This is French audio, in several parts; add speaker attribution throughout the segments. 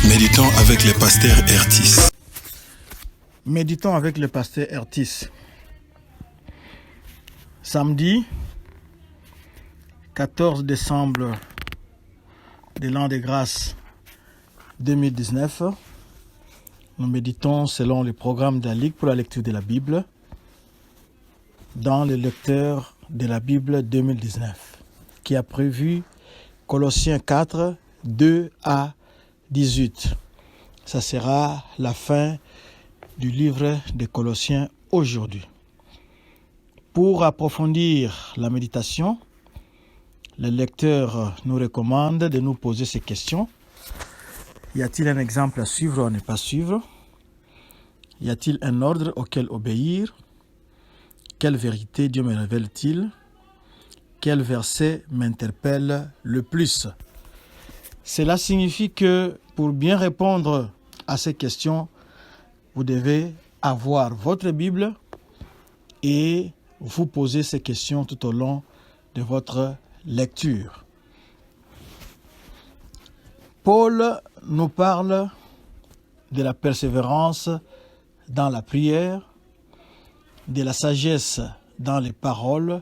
Speaker 1: Méditons avec le pasteur Ertis.
Speaker 2: Méditons avec le pasteur Ertis. Samedi 14 décembre de l'an de grâce 2019, nous méditons selon le programme de la Ligue pour la lecture de la Bible dans le lecteur de la Bible 2019 qui a prévu Colossiens 4, 2 à 18. Ça sera la fin du livre de Colossiens aujourd'hui. Pour approfondir la méditation, le lecteur nous recommande de nous poser ces questions. Y a-t-il un exemple à suivre ou à ne pas suivre? Y a-t-il un ordre auquel obéir? Quelle vérité Dieu me révèle-t-il? Quel verset m'interpelle le plus? Cela signifie que pour bien répondre à ces questions, vous devez avoir votre Bible et vous poser ces questions tout au long de votre lecture. Paul nous parle de la persévérance dans la prière, de la sagesse dans les paroles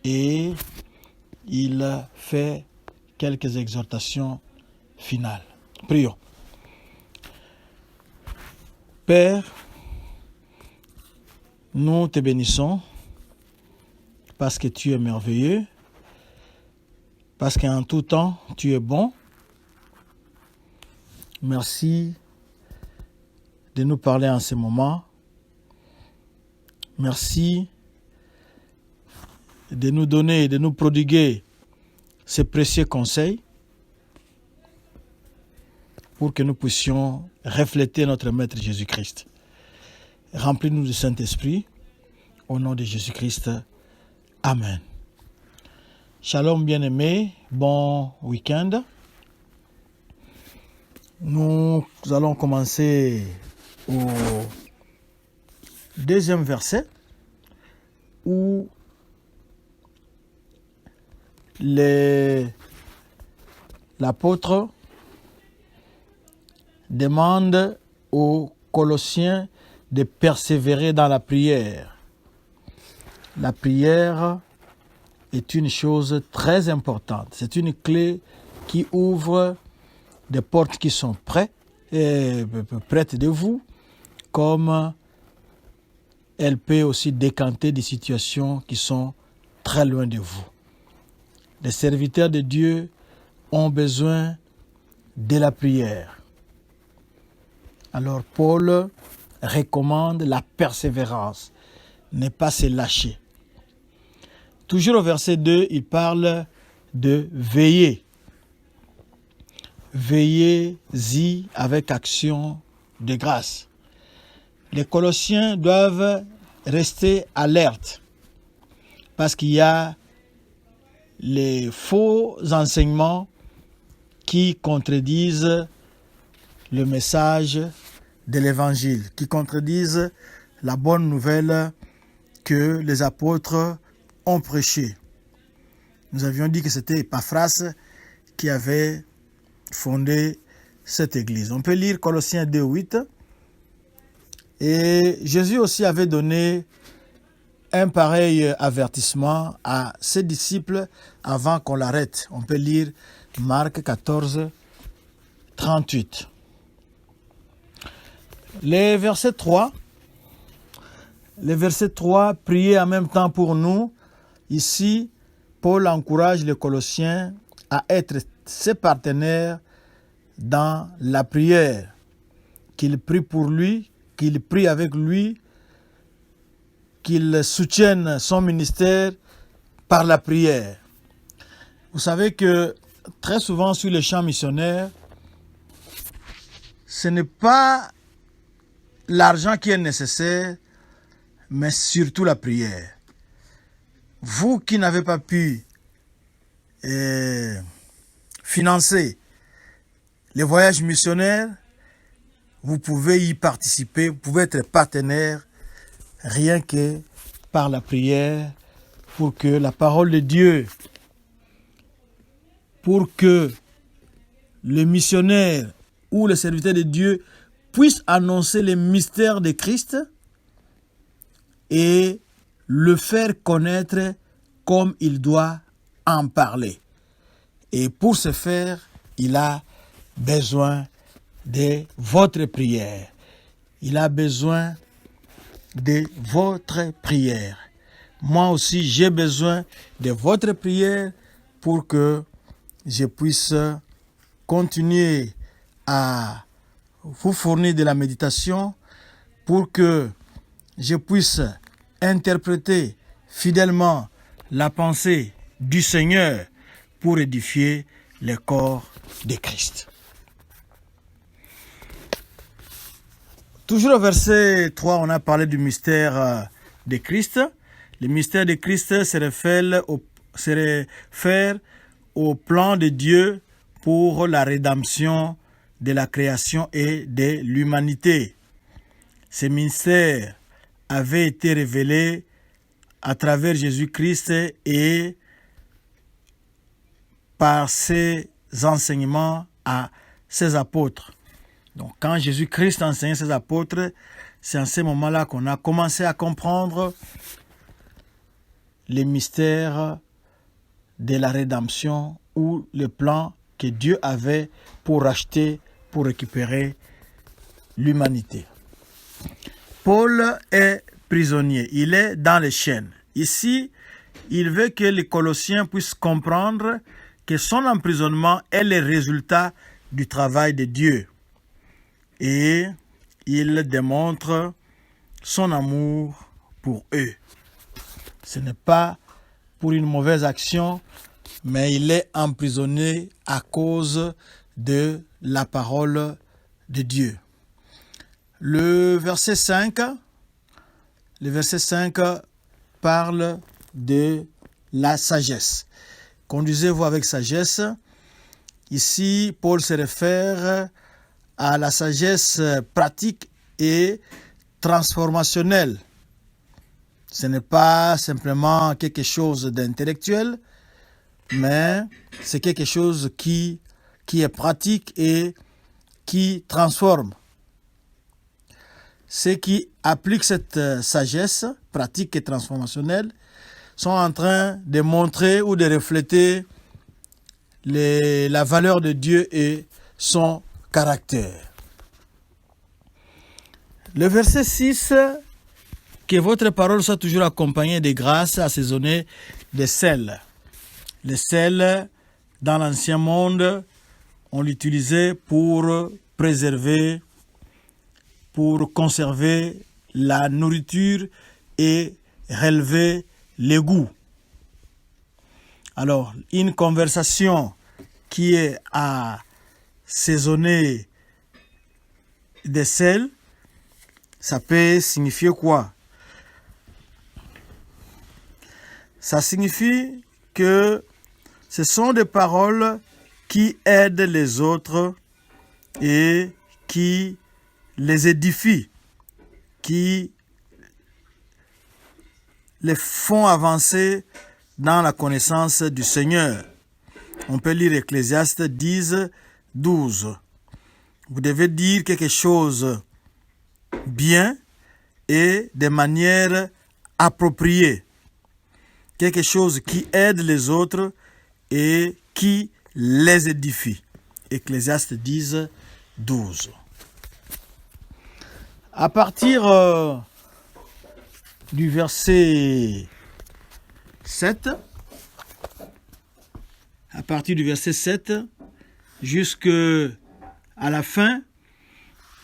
Speaker 2: et il fait quelques exhortations finales. Prions. Père, nous te bénissons parce que tu es merveilleux, parce qu'en tout temps, tu es bon. Merci de nous parler en ce moment. Merci de nous donner, de nous prodiguer ces précieux conseils pour que nous puissions refléter notre Maître Jésus-Christ. Remplis-nous du Saint-Esprit, au nom de Jésus-Christ. Amen. Shalom bien-aimés, bon week-end. Nous allons commencer au deuxième verset où l'apôtre demande aux Colossiens de persévérer dans la prière. La prière est une chose très importante. C'est une clé qui ouvre des portes qui sont prêtes de vous, comme elle peut aussi décanter des situations qui sont très loin de vous. Les serviteurs de Dieu ont besoin de la prière. Alors Paul recommande la persévérance, ne pas se lâcher. Toujours au verset 2, il parle de veiller. Veillez-y avec action de grâce. Les Colossiens doivent rester alertes parce qu'il y a les faux enseignements qui contredisent le message de l'évangile, qui contredisent la bonne nouvelle que les apôtres ont prêchée. Nous avions dit que c'était Epaphras qui avait fondé cette église. On peut lire Colossiens 2, 8. Et Jésus aussi avait donné un pareil avertissement à ses disciples avant qu'on l'arrête. On peut lire Marc 14, 38. Le verset 3, priez en même temps pour nous. Ici, Paul encourage les Colossiens à être ses partenaires dans la prière, qu'ils prient pour lui, qu'ils prient avec lui, qu'ils soutiennent son ministère par la prière. Vous savez que très souvent sur les champs missionnaires, ce n'est pas l'argent qui est nécessaire, mais surtout la prière. Vous qui n'avez pas pu financer les voyages missionnaires, vous pouvez y participer, vous pouvez être partenaire rien que par la prière pour que la parole de Dieu, pour que le missionnaire où le serviteur de Dieu puisse annoncer les mystères de Christ et le faire connaître comme il doit en parler. Et pour ce faire, il a besoin de votre prière. Il a besoin de votre prière. Moi aussi, j'ai besoin de votre prière pour que je puisse continuer à vous fournir de la méditation, pour que je puisse interpréter fidèlement la pensée du Seigneur pour édifier le corps de Christ. Toujours au verset 3, on a parlé du mystère de Christ. Le mystère de Christ se réfère au plan de Dieu pour la rédemption de la création et de l'humanité. Ce mystère avait été révélé à travers Jésus-Christ et par ses enseignements à ses apôtres. Donc quand Jésus-Christ enseignait ses apôtres, c'est en ce moment-là qu'on a commencé à comprendre les mystères de la rédemption ou le plan que Dieu avait pour racheter, pour récupérer l'humanité. Paul est prisonnier, il est dans les chaînes. Ici, il veut que les Colossiens puissent comprendre que son emprisonnement est le résultat du travail de Dieu. Et il démontre son amour pour eux. Ce n'est pas pour une mauvaise action, mais il est emprisonné à cause de la parole de Dieu. Le verset 5 parle de la sagesse. Conduisez-vous avec sagesse. Ici, Paul se réfère à la sagesse pratique et transformationnelle. Ce n'est pas simplement quelque chose d'intellectuel, mais c'est quelque chose qui est pratique et qui transforme. Ceux qui appliquent cette sagesse pratique et transformationnelle sont en train de montrer ou de refléter la valeur de Dieu et son caractère. Le verset 6, que votre parole soit toujours accompagnée de grâce assaisonnée de sel. Le sel, dans l'ancien monde, on l'utilisait pour préserver, pour conserver la nourriture et relever les goûts. Alors, une conversation qui est assaisonnée de sel, ça peut signifier quoi? Ça signifie que ce sont des paroles qui aident les autres et qui les édifient, qui les font avancer dans la connaissance du Seigneur. On peut lire Ecclésiaste 10, 12. Vous devez dire quelque chose bien et de manière appropriée. Quelque chose qui aide les autres et qui les édifie. Ecclésiaste 10, 12. À partir du verset 7, jusqu'à la fin,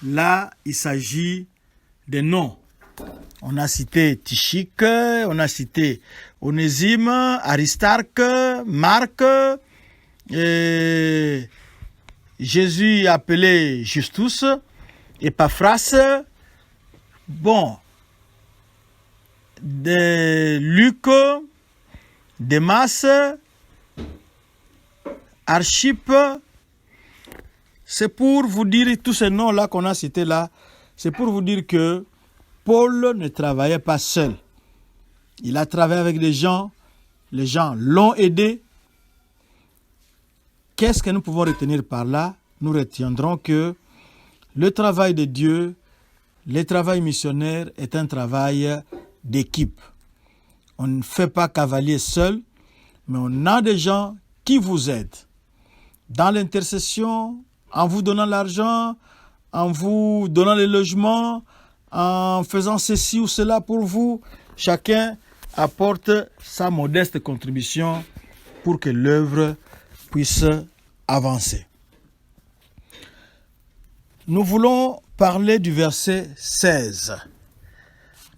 Speaker 2: là, il s'agit des noms. On a cité Tychique, on a cité Onésime, Aristarque, Marc, Jésus appelé Justus, Epaphras, de Luc, Démas, Archippe. C'est pour vous dire, tous ces noms-là qu'on a cités là, c'est pour vous dire que Paul ne travaillait pas seul. Il a travaillé avec des gens, les gens l'ont aidé. Qu'est-ce que nous pouvons retenir par là? nous retiendrons que le travail de Dieu, le travail missionnaire est un travail d'équipe. On ne fait pas cavalier seul, mais on a des gens qui vous aident. Dans l'intercession, en vous donnant l'argent, en vous donnant le logement, en faisant ceci ou cela pour vous, chacun apporte sa modeste contribution pour que l'œuvre puisse avancer. Nous voulons parler du verset 16.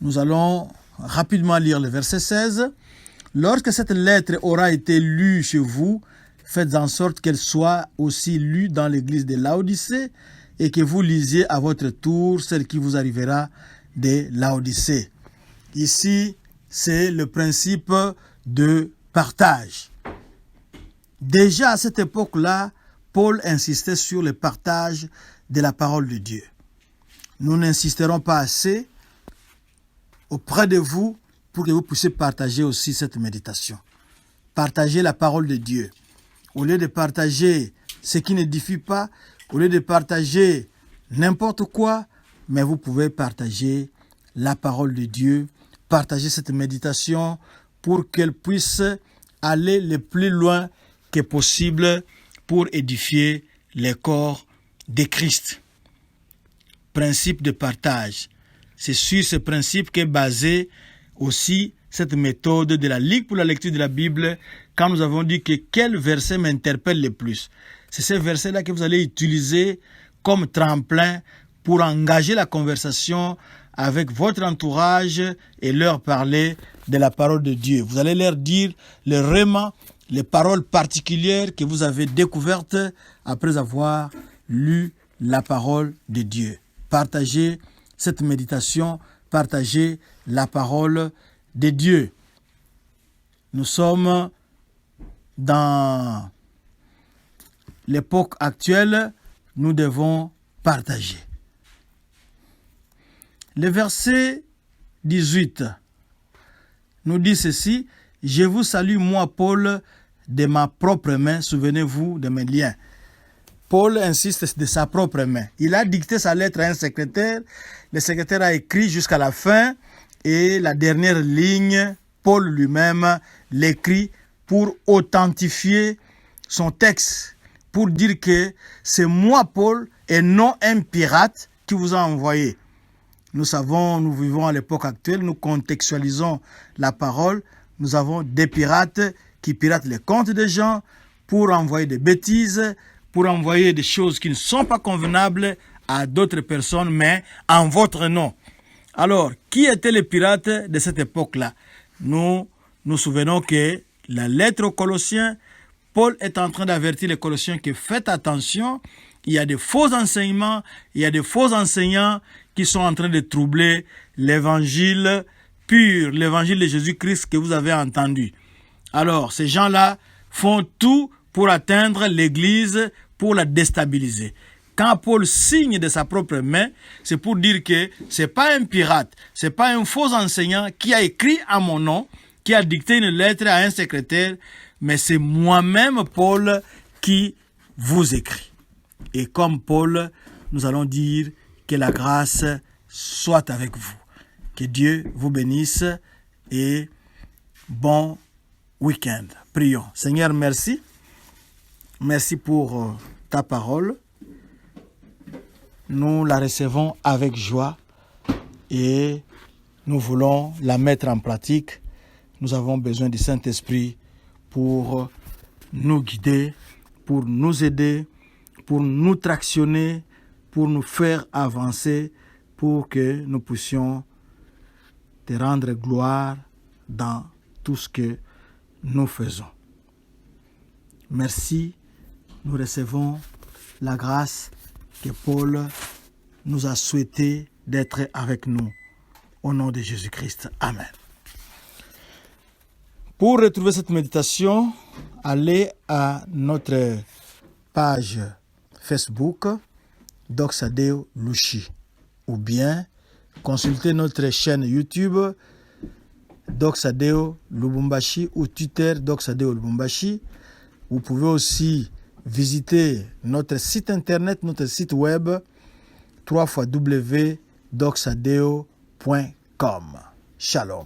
Speaker 2: Nous allons rapidement lire le verset 16. « Lorsque cette lettre aura été lue chez vous, faites en sorte qu'elle soit aussi lue dans l'église de Laodicée et que vous lisiez à votre tour celle qui vous arrivera de Laodicée. » Ici, c'est le principe de partage. Déjà à cette époque-là, Paul insistait sur le partage de la parole de Dieu. Nous n'insisterons pas assez auprès de vous pour que vous puissiez partager aussi cette méditation. Partagez la parole de Dieu. Au lieu de partager ce qui n'édifie pas, au lieu de partager n'importe quoi, mais vous pouvez partager la parole de Dieu, partager cette méditation pour qu'elle puisse aller le plus loin que possible pour édifier les corps de Christ. Principe de partage. C'est sur ce principe qu'est basée aussi cette méthode de la Ligue pour la lecture de la Bible, quand nous avons dit que quel verset m'interpelle le plus. C'est ce verset-là que vous allez utiliser comme tremplin pour engager la conversation avec votre entourage et leur parler de la parole de Dieu. Vous allez leur dire vraiment les paroles particulières que vous avez découvertes après avoir lu la parole de Dieu. Partagez cette méditation, partagez la parole de Dieu. Nous sommes dans l'époque actuelle, nous devons partager. Le verset 18 nous dit ceci: « Je vous salue, moi, Paul, de ma propre main. » Souvenez-vous de mes liens. Paul insiste de sa propre main. Il a dicté sa lettre à un secrétaire. Le secrétaire a écrit jusqu'à la fin. Et la dernière ligne, Paul lui-même l'écrit pour authentifier son texte. Pour dire que c'est moi, Paul, et non un pirate qui vous a envoyé. Nous savons, nous vivons à l'époque actuelle, nous contextualisons la parole. Nous avons des pirates qui piratent les comptes des gens pour envoyer des bêtises, pour envoyer des choses qui ne sont pas convenables à d'autres personnes, mais en votre nom. Alors, qui étaient les pirates de cette époque-là? Nous nous souvenons que la lettre aux Colossiens, Paul est en train d'avertir les Colossiens que faites attention, il y a des faux enseignements, il y a des faux enseignants qui sont en train de troubler l'évangile pur, l'évangile de Jésus-Christ que vous avez entendu. Alors, ces gens-là font tout pour atteindre l'Église, pour la déstabiliser. Quand Paul signe de sa propre main, c'est pour dire que c'est pas un pirate, c'est pas un faux enseignant qui a écrit à mon nom, qui a dicté une lettre à un secrétaire, mais c'est moi-même, Paul, qui vous écrit. Et comme Paul, nous allons dire que la grâce soit avec vous. Que Dieu vous bénisse et bon week-end. Prions. Seigneur, merci. Merci pour ta parole. Nous la recevons avec joie et nous voulons la mettre en pratique. Nous avons besoin du Saint-Esprit pour nous guider, pour nous aider, pour nous tractionner, pour nous faire avancer, pour que nous puissions te rendre gloire dans tout ce que nous faisons. Merci, nous recevons la grâce que Paul nous a souhaité d'être avec nous. Au nom de Jésus-Christ. Amen. Pour retrouver cette méditation, allez à notre page Facebook Doxa Deo Lushi ou bien consultez notre chaîne YouTube Doxa Deo Lubumbashi ou Twitter Doxa Deo Lubumbashi. Vous pouvez aussi visitez notre site internet, notre site web www.doxadeo.com. Shalom.